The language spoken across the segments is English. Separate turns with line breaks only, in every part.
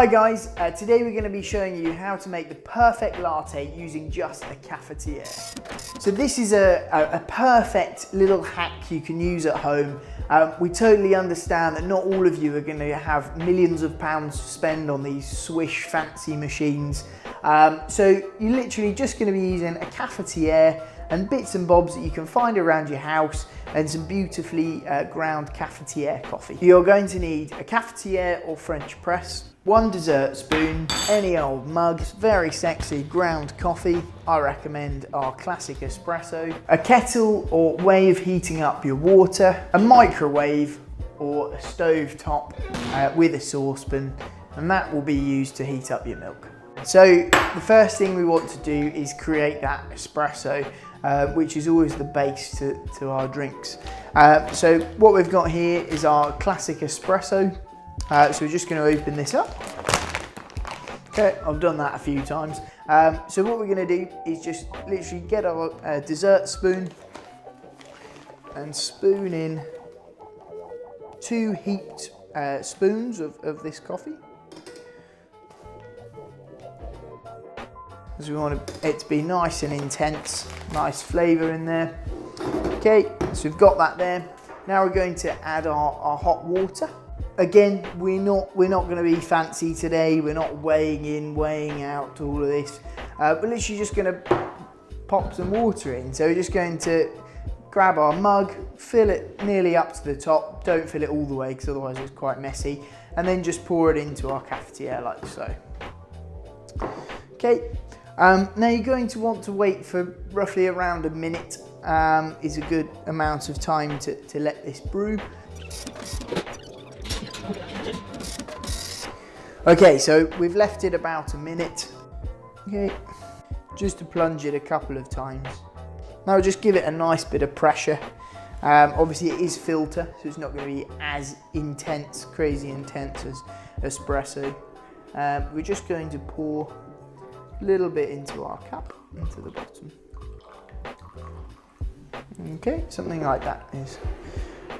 Hi guys, today we're going to be showing you how to make the perfect latte using just a cafetiere. So this is a perfect little hack you can use at home. We totally understand that not all of you are going to have millions of pounds to spend on these swish fancy machines. So you're literally just going to be using a cafetiere and bits and bobs that you can find around your house and some beautifully ground cafetiere coffee. You're going to need a cafetiere or French press, 1 dessert spoon, any old mug, very sexy ground coffee. I recommend our classic espresso, a kettle or way of heating up your water, a microwave or a stove top with a saucepan, and that will be used to heat up your milk. So the first thing we want to do is create that espresso, which is always the base to our drinks. So what we've got here is our classic espresso. So we're just going to open this up. Okay, I've done that a few times. So what we're going to do is just literally get our dessert spoon and spoon in 2 heaped spoons of this coffee. Because we want it to be nice and intense, nice flavour in there. Okay, so we've got that there. Now we're going to add our hot water. Again, we're not going to be fancy today. We're not weighing in, weighing out, all of this. We're literally just going to pop some water in. So we're just going to grab our mug, fill it nearly up to the top. Don't fill it all the way because otherwise it's quite messy. And then just pour it into our cafetiere like so. Okay. Now you're going to want to wait for roughly around a minute. Is a good amount of time to let this brew. Okay, so we've left it about a minute. Okay, just to plunge it a couple of times. Now just give it a nice bit of pressure. Obviously it is filter, so it's not going to be as intense, crazy intense as espresso. We're just going to pour a little bit into our cup, into the bottom. Okay, something like that is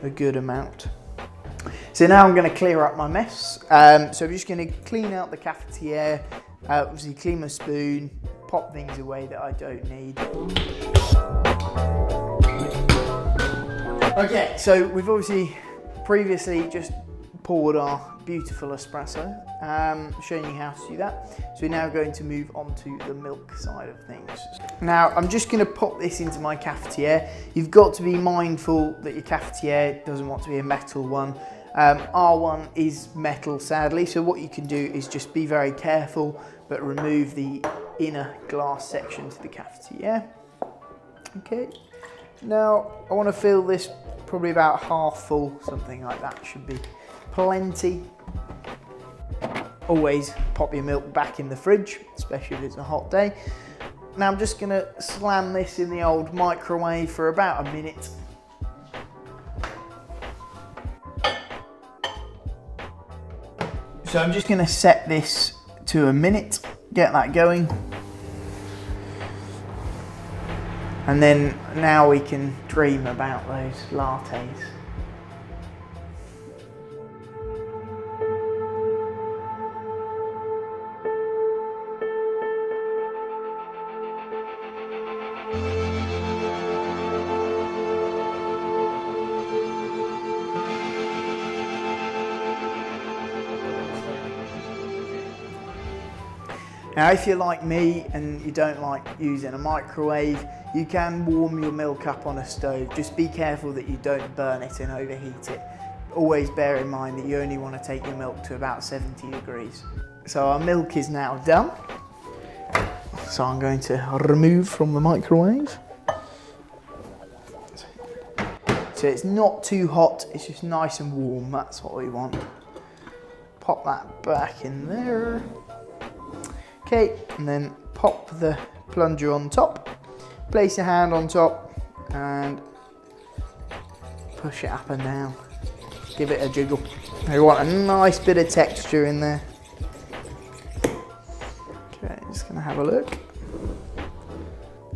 a good amount. So now I'm going to clear up my mess. So I'm just going to clean out the cafetiere, obviously clean my spoon, pop things away that I don't need. Okay, so we've obviously previously just poured our beautiful espresso, showing you how to do that. So we're now going to move on to the milk side of things. Now I'm just going to pop this into my cafetiere. You've got to be mindful that your cafetiere doesn't want to be a metal one. Our one is metal, sadly, so what you can do is just be very careful but remove the inner glass section to the cafetiere. Okay, now I want to fill this probably about half full, something like that should be plenty. Always pop your milk back in the fridge, especially if it's a hot day. Now I'm just going to slam this in the old microwave for about a minute. So I'm just going to set this to a minute, get that going. And then now we can dream about those lattes. Now if you're like me and you don't like using a microwave, you can warm your milk up on a stove. Just be careful that you don't burn it and overheat it. Always bear in mind that you only want to take your milk to about 70 degrees. So our milk is now done. So I'm going to remove from the microwave. So it's not too hot, it's just nice and warm, that's what we want. Pop that back in there. Okay, and then pop the plunger on top, place your hand on top and push it up and down. Give it a jiggle. You want a nice bit of texture in there. Okay, just gonna have a look.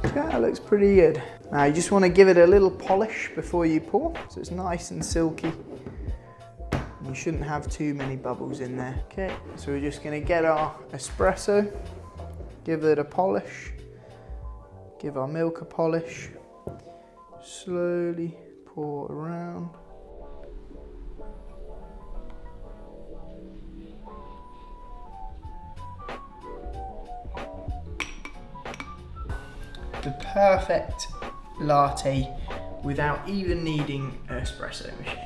Okay, that looks pretty good. Now you just want to give it a little polish before you pour, so it's nice and silky. You You shouldn't have too many bubbles in there. Okay, so we're just gonna get our espresso, give it a polish, give our milk a polish, slowly pour around. The perfect latte without even needing an espresso machine.